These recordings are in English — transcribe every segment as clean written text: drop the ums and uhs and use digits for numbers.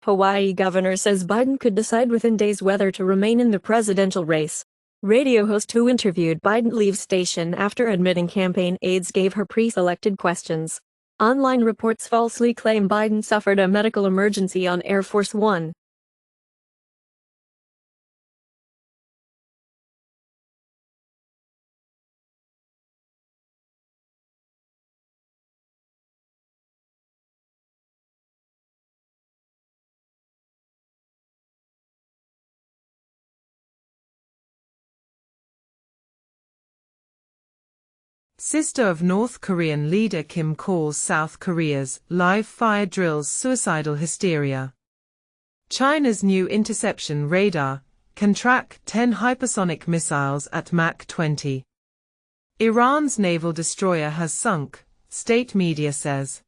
Hawaii governor says Biden could decide within days whether to remain in the presidential race. Radio host who interviewed Biden leaves station after admitting campaign aides gave her pre-selected questions. Online reports falsely claim Biden suffered a medical emergency on Air Force One. Sister of North Korean leader Kim calls South Korea's live fire drills suicidal hysteria. China's new interception radar can track 10 hypersonic missiles at Mach 20. Iran's naval destroyer has sunk, state media says.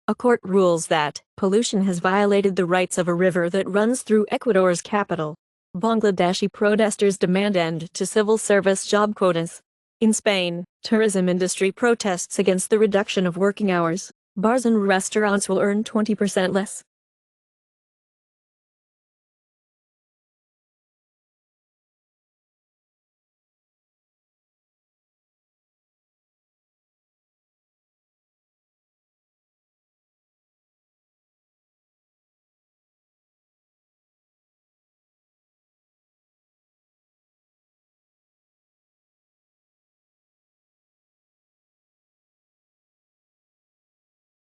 A court rules that pollution has violated the rights of a river that runs through Ecuador's capital. Bangladeshi protesters demand end to civil service job quotas. In Spain, tourism industry protests against the reduction of working hours. Bars and restaurants will earn 20% less.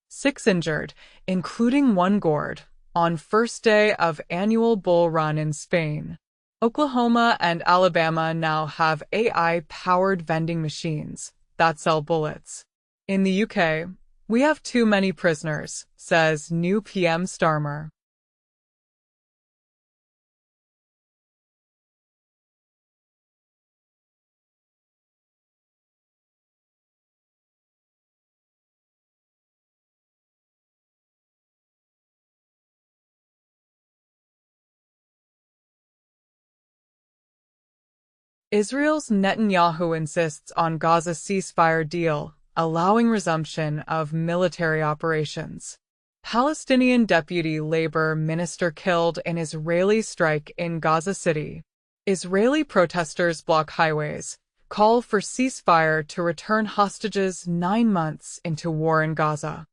Six injured, including one gored, on first day of annual bull run in Spain. Oklahoma and Alabama now have AI-powered vending machines that sell bullets. In the UK, we have too many prisoners, says new PM Starmer. Israel's Netanyahu insists on Gaza ceasefire deal, allowing resumption of military operations. Palestinian deputy labor minister killed in Israeli strike in Gaza City. Israeli protesters block highways, call for ceasefire to return hostages 9 months into war in Gaza.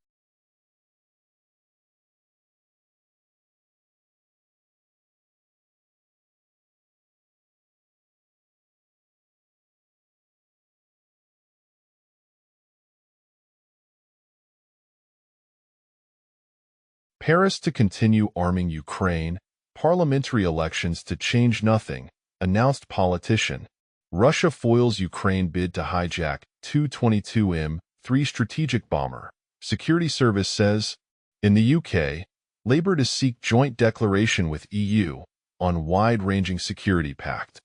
Paris to continue arming Ukraine, parliamentary elections to change nothing, announced politician. Russia foils Ukraine bid to hijack Tu-22M3 strategic bomber. Security Service says, in the UK, Labour to seek joint declaration with EU on wide-ranging security pact.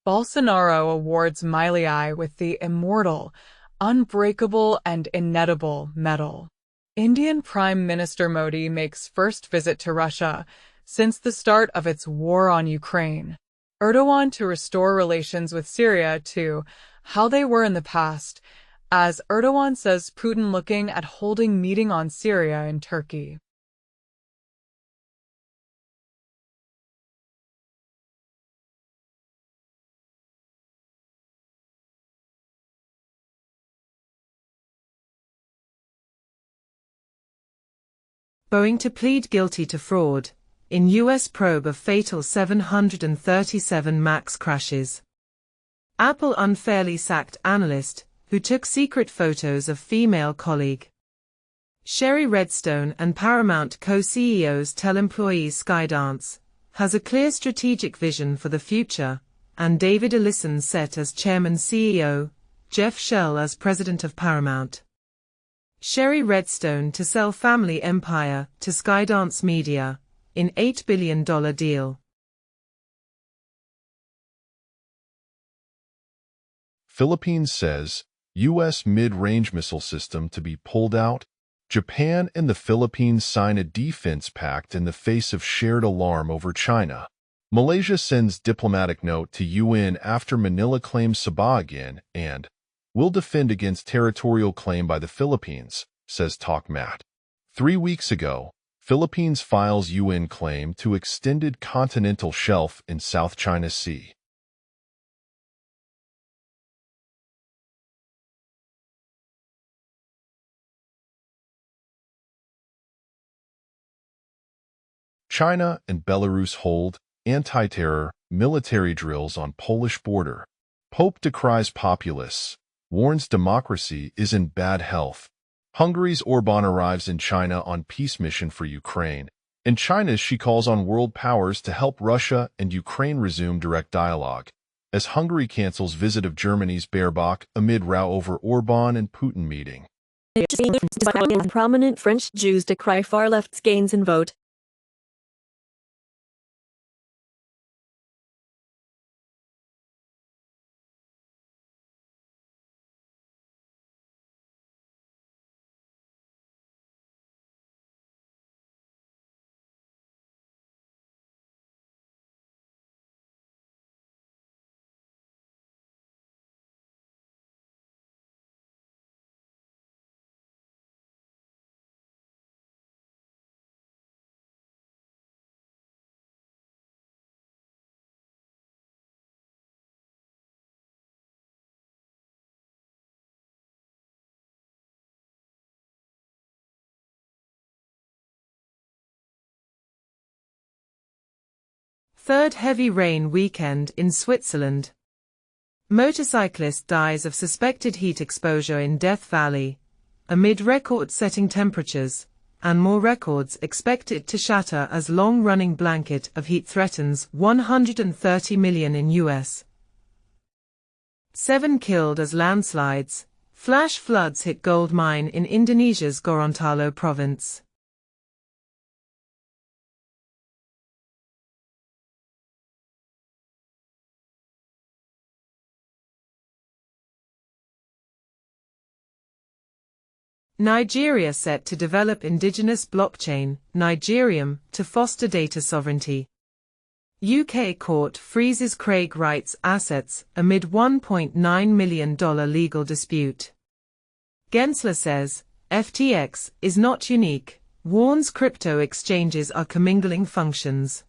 Bolsonaro awards Milei with the Immortal, Unbreakable and Inedible medal. Indian Prime Minister Modi makes first visit to Russia since the start of its war on Ukraine. Erdogan to restore relations with Syria to how they were in the past, as Erdogan says Putin looking at holding meeting on Syria in Turkey. Boeing to plead guilty to fraud in U.S. probe of fatal 737 MAX crashes. Apple unfairly sacked analyst who took secret photos of female colleague. Sherry Redstone and Paramount co-CEOs tell employees Skydance has a clear strategic vision for the future, and David Ellison set as chairman CEO, Jeff Shell as president of Paramount. Sherry Redstone to sell family empire to Skydance Media in $8 billion deal. Philippines says U.S. mid-range missile system to be pulled out. Japan and the Philippines sign a defense pact in the face of shared alarm over China. Malaysia sends diplomatic note to UN after Manila claims Sabah again and will defend against territorial claim by the Philippines, says TalkMat. 3 weeks ago, Philippines files UN claim to extended continental shelf in South China Sea. China and Belarus hold anti-terror military drills on Polish border. Pope decries populists, warns democracy is in bad health. Hungary's Orban arrives in China on peace mission for Ukraine. In China's, she calls on world powers to help Russia and Ukraine resume direct dialogue, as Hungary cancels visit of Germany's Baerbock amid row over Orban and Putin meeting. Prominent French Jews decry far left's gains in vote. Third heavy rain weekend in Switzerland. Motorcyclist dies of suspected heat exposure in Death Valley, amid record-setting temperatures, and more records expected to shatter as long-running blanket of heat threatens 130 million in U.S. 7 killed as landslides, flash floods hit gold mine in Indonesia's Gorontalo province. Nigeria set to develop indigenous blockchain, Nigerium, to foster data sovereignty. UK court freezes Craig Wright's assets amid $1.9 million legal dispute. Gensler says, FTX is not unique, warns crypto exchanges are commingling functions.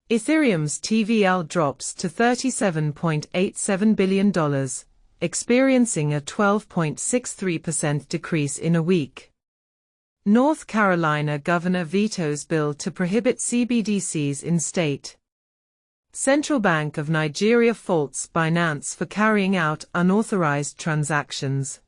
Ethereum's TVL drops to $37.87 billion, experiencing a 12.63% decrease in a week. North Carolina governor vetoes bill to prohibit CBDCs in state. Central Bank of Nigeria faults Binance for carrying out unauthorized transactions.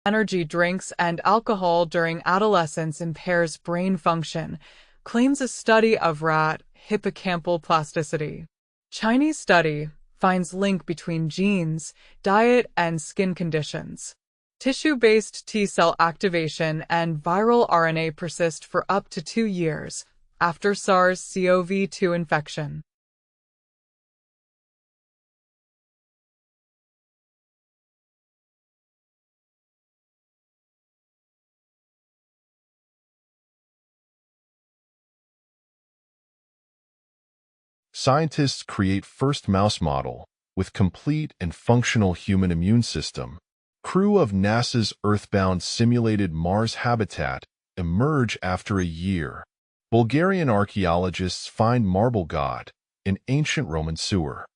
Energy drinks and alcohol during adolescence impairs brain function, claims a study of rat hippocampal plasticity. Chinese study finds link between genes, diet, and skin conditions. Tissue-based T-cell activation and viral RNA persist for up to 2 years after SARS-CoV-2 infection. Scientists create first mouse model with complete and functional human immune system. Crew of NASA's Earthbound simulated Mars habitat emerge after a year. Bulgarian archaeologists find marble god in ancient Roman sewer.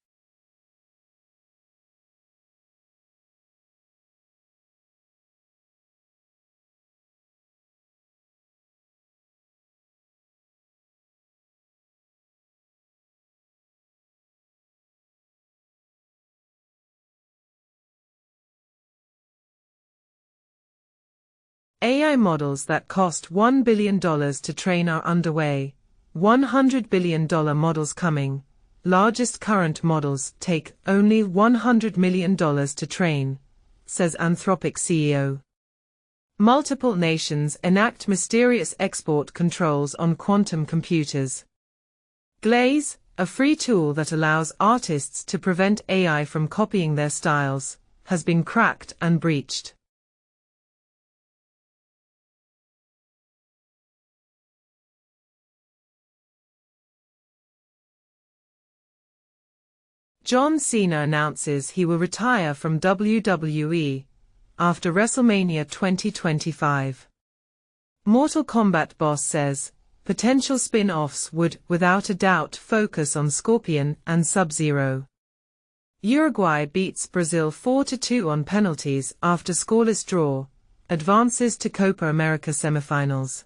AI models that cost $1 billion to train are underway. $100 billion models coming. Largest current models take only $100 million to train, says Anthropic CEO. Multiple nations enact mysterious export controls on quantum computers. Glaze, a free tool that allows artists to prevent AI from copying their styles, has been cracked and breached. John Cena announces he will retire from WWE after WrestleMania 2025. Mortal Kombat boss says potential spin-offs would, without a doubt, focus on Scorpion and Sub-Zero. Uruguay beats Brazil 4-2 on penalties after scoreless draw, advances to Copa America semifinals.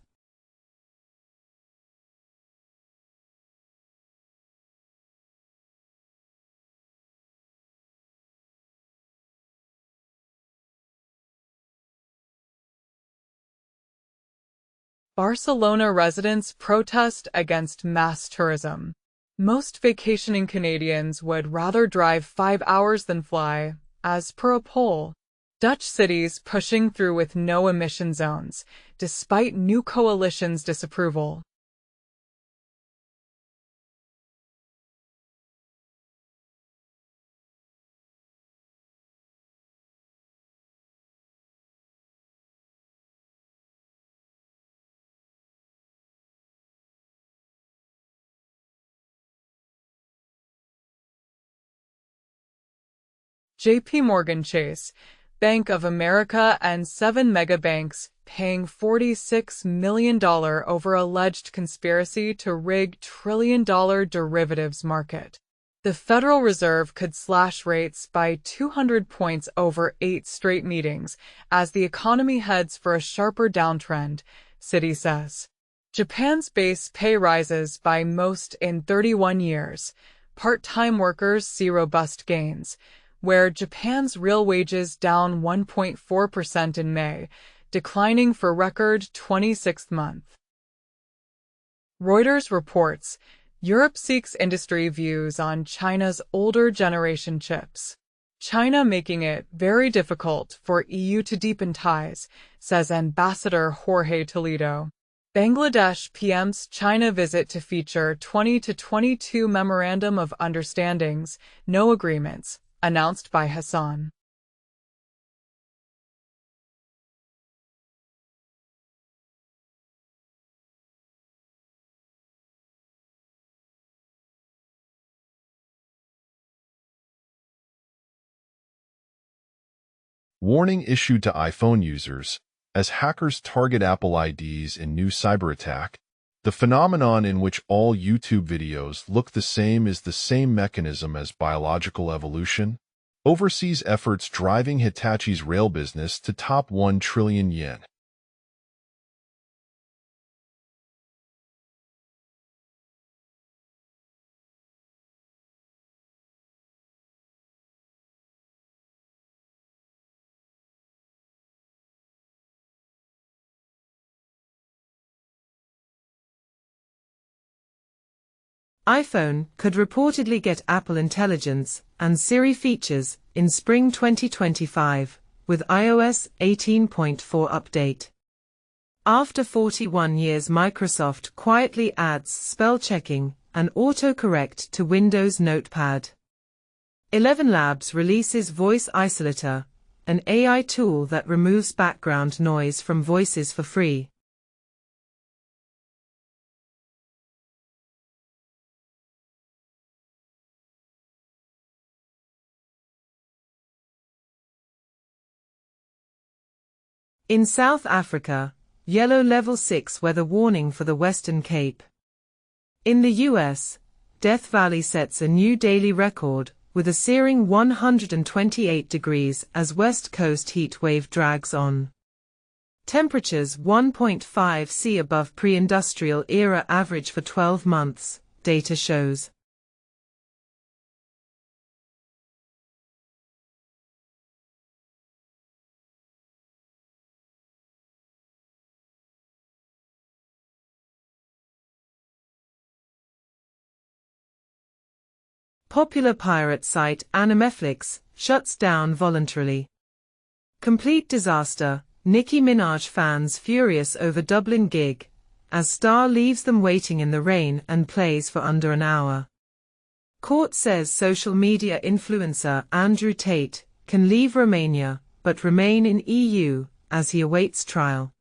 Barcelona residents protest against mass tourism. Most vacationing Canadians would rather drive 5 hours than fly, as per a poll. Dutch cities pushing through with no emission zones, despite new coalition's disapproval. JP Morgan Chase, Bank of America and 7 megabanks paying $46 million over alleged conspiracy to rig trillion-dollar derivatives market. The Federal Reserve could slash rates by 200 points over 8 straight meetings as the economy heads for a sharper downtrend, Citi says. Japan's base pay rises by most in 31 years. Part-time workers see robust gains, where Japan's real wages down 1.4% in May, declining for record 26th month. Reuters reports, Europe seeks industry views on China's older generation chips. China making it very difficult for EU to deepen ties, says Ambassador Jorge Toledo. Bangladesh PM's China visit to feature 2022 Memorandum of Understandings, no agreements, announced by Hassan. Warning issued to iPhone users as hackers target Apple IDs in new cyber attack. The phenomenon in which all YouTube videos look the same is the same mechanism as biological evolution. Overseas efforts driving Hitachi's rail business to top 1 trillion yen. iPhone could reportedly get Apple Intelligence and Siri features in spring 2025, with iOS 18.4 update. After 41 years, Microsoft quietly adds spell checking and autocorrect to Windows Notepad. 11 Labs releases Voice Isolator, an AI tool that removes background noise from voices for free. In South Africa, yellow level 6 weather warning for the Western Cape. In the US, Death Valley sets a new daily record with a searing 128 degrees as West Coast heat wave drags on. Temperatures 1.5 C above pre-industrial era average for 12 months, data shows. Popular pirate site Animeflix shuts down voluntarily. Complete disaster, Nicki Minaj fans furious over Dublin gig, as star leaves them waiting in the rain and plays for under an hour. Court says social media influencer Andrew Tate can leave Romania, but remain in EU, as he awaits trial.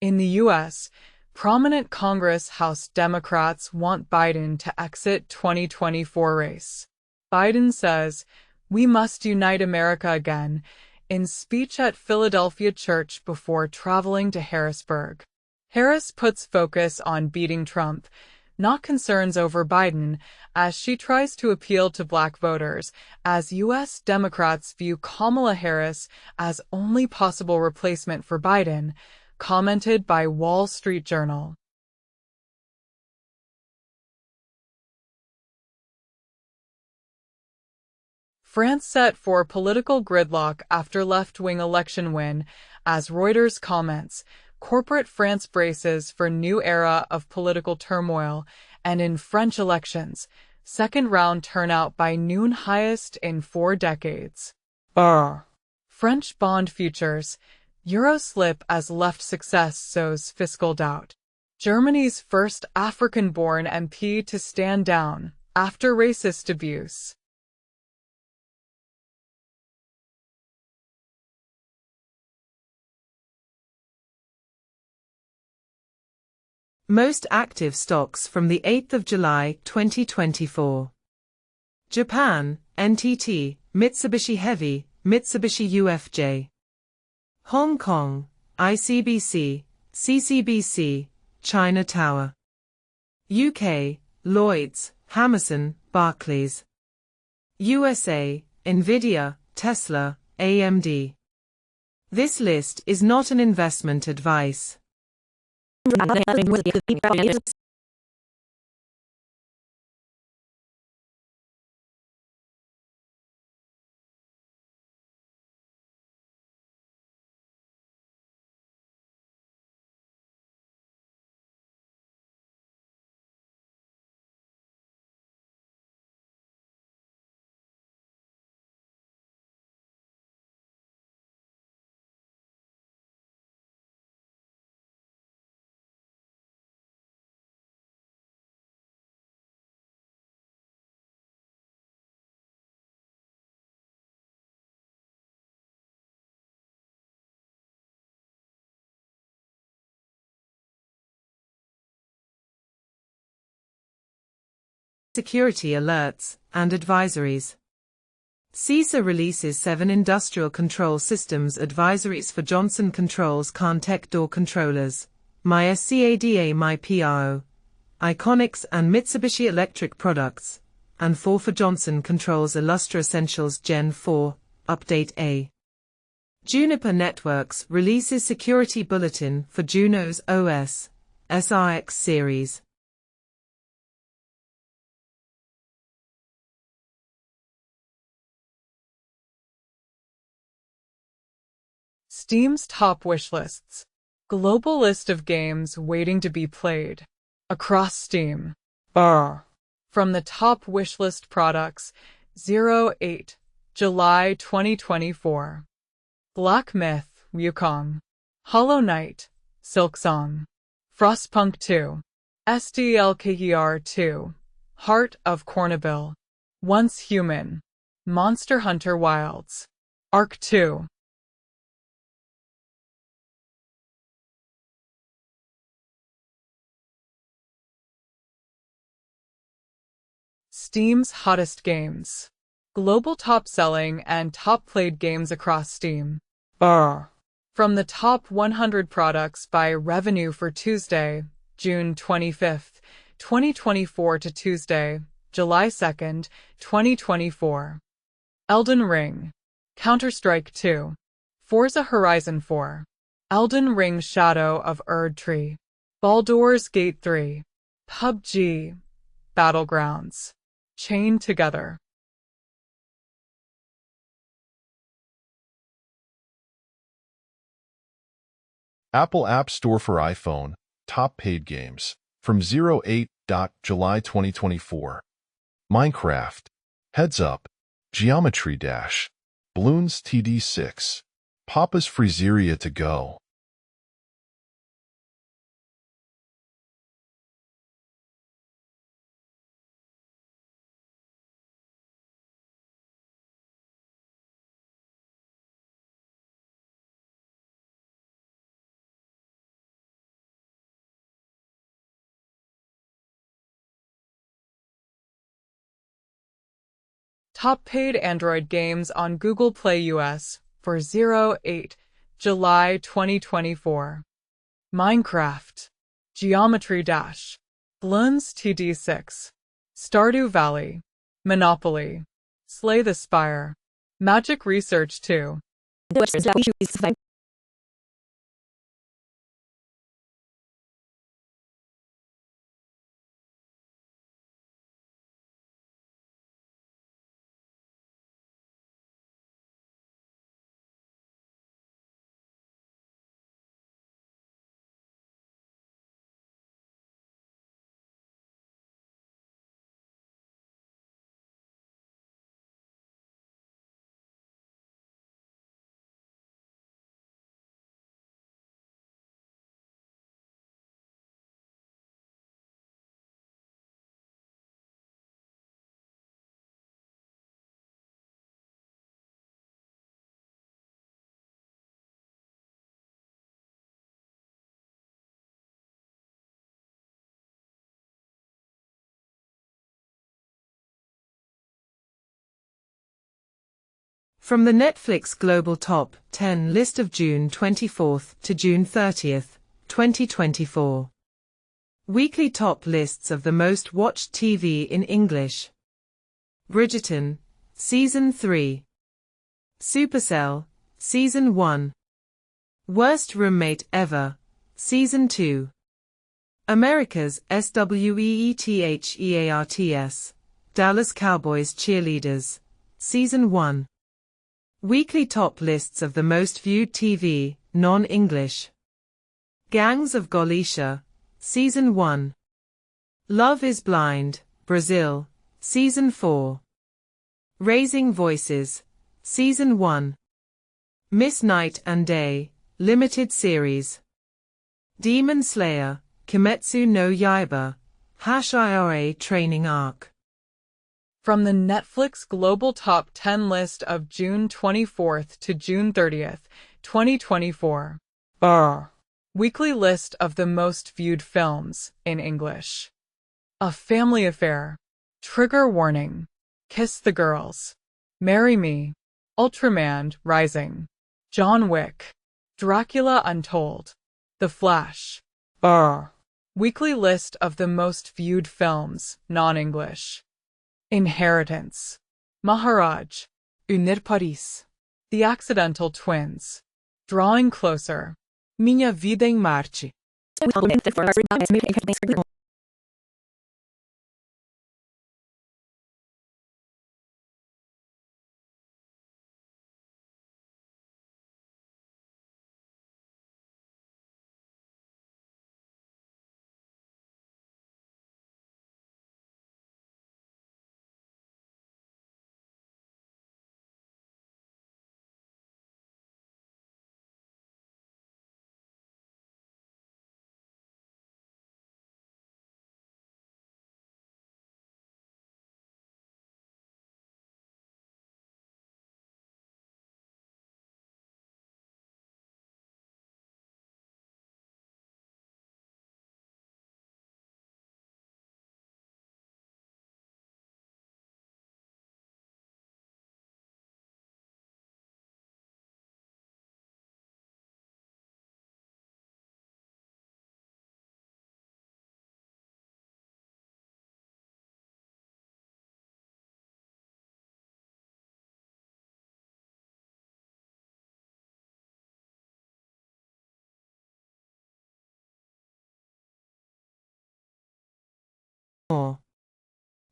In the U.S., prominent Congress House Democrats want Biden to exit 2024 race. Biden says, "We must unite America again," in speech at Philadelphia church before traveling to Harrisburg. Harris puts focus on beating Trump, not concerns over Biden, as she tries to appeal to black voters, as U.S. Democrats view Kamala Harris as only possible replacement for Biden, commented by Wall Street Journal. France set for political gridlock after left-wing election win, as Reuters comments, corporate France braces for new era of political turmoil, and in French elections, second-round turnout by noon highest in 4 decades. French bond futures, Euro slip as left success sows fiscal doubt. Germany's first African-born MP to stand down after racist abuse. Most active stocks from the 8th of July 2024. Japan, NTT, Mitsubishi Heavy, Mitsubishi UFJ. Hong Kong, ICBC, CCBC, China Tower. UK, Lloyds, Hammerson, Barclays. USA, Nvidia, Tesla, AMD. This list is not an investment advice. Security alerts and advisories. CISA releases 7 industrial control systems advisories for Johnson Controls Carntech door controllers, MySCADA MyPRO, Iconics and Mitsubishi Electric products, and 4 for Johnson Controls Illustra Essentials Gen 4, Update A. Juniper Networks releases security bulletin for Juno's OS, SRX series. Steam's top wish lists. Global list of games waiting to be played. Across Steam. From the top wishlist products, 08, July 2024. Black Myth, Wukong. Hollow Knight, Silksong. Frostpunk 2. SDLKER 2. Heart of Corneville. Once Human. Monster Hunter Wilds. Arc 2. Steam's hottest games. Global top-selling and top-played games across Steam. From the top 100 products by revenue for Tuesday, June 25, 2024 to Tuesday, July 2, 2024. Elden Ring. Counter-Strike 2. Forza Horizon 4. Elden Ring Shadow of Erdtree. Baldur's Gate 3. PUBG. Battlegrounds. Chained Together. Apple App Store for iPhone, top paid games. From 08. July 2024. Minecraft. Heads Up. Geometry Dash. Bloons TD6. Papa's Freezeria to Go. Top paid Android games on Google Play US for 08 July 2024. Minecraft. Geometry Dash. Bloons TD6. Stardew Valley. Monopoly. Slay the Spire. Magic Research 2. From the Netflix Global Top 10 list of June 24 to June 30, 2024. Weekly top lists of the most watched TV in English. Bridgerton, Season 3. Supercell, Season 1. Worst Roommate Ever, Season 2. America's SWEETHEARTS, Dallas Cowboys Cheerleaders, Season 1. Weekly top lists of the most viewed TV, non-English. Gangs of Galicia, Season 1. Love is Blind, Brazil, Season 4. Raising Voices, Season 1. Miss Night and Day, Limited Series. Demon Slayer, Kimetsu no Yaiba, #IRA Training Arc. From the Netflix Global Top 10 list of June 24 to June 30, 2024. Weekly list of the most viewed films in English. A Family Affair. Trigger Warning. Kiss the Girls. Marry Me. Ultraman Rising. John Wick. Dracula Untold. The Flash. Weekly list of the most viewed films, non-English. Inheritance. Maharaj. Unir Paris. The Accidental Twins. Drawing Closer. Minha Vida em Marte.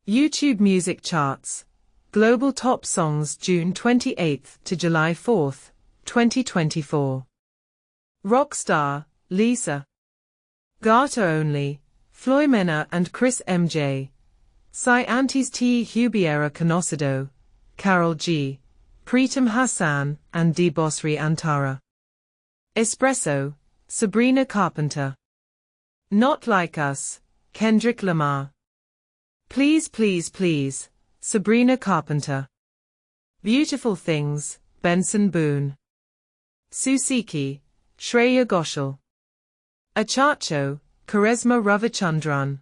YouTube Music Charts. Global Top Songs June 28 to July 4, 2024. Rockstar, Lisa. Garter Only, Floymena and Chris MJ. Si Antes Te Hubiera Conocido, Carol G. Pritam Hassan and Debosri Antara. Espresso, Sabrina Carpenter. Not Like Us, Kendrick Lamar. Please Please Please, Sabrina Carpenter. Beautiful Things, Benson Boone. Susiki, Shreya Ghoshal. Achacho, Charisma Ravichandran.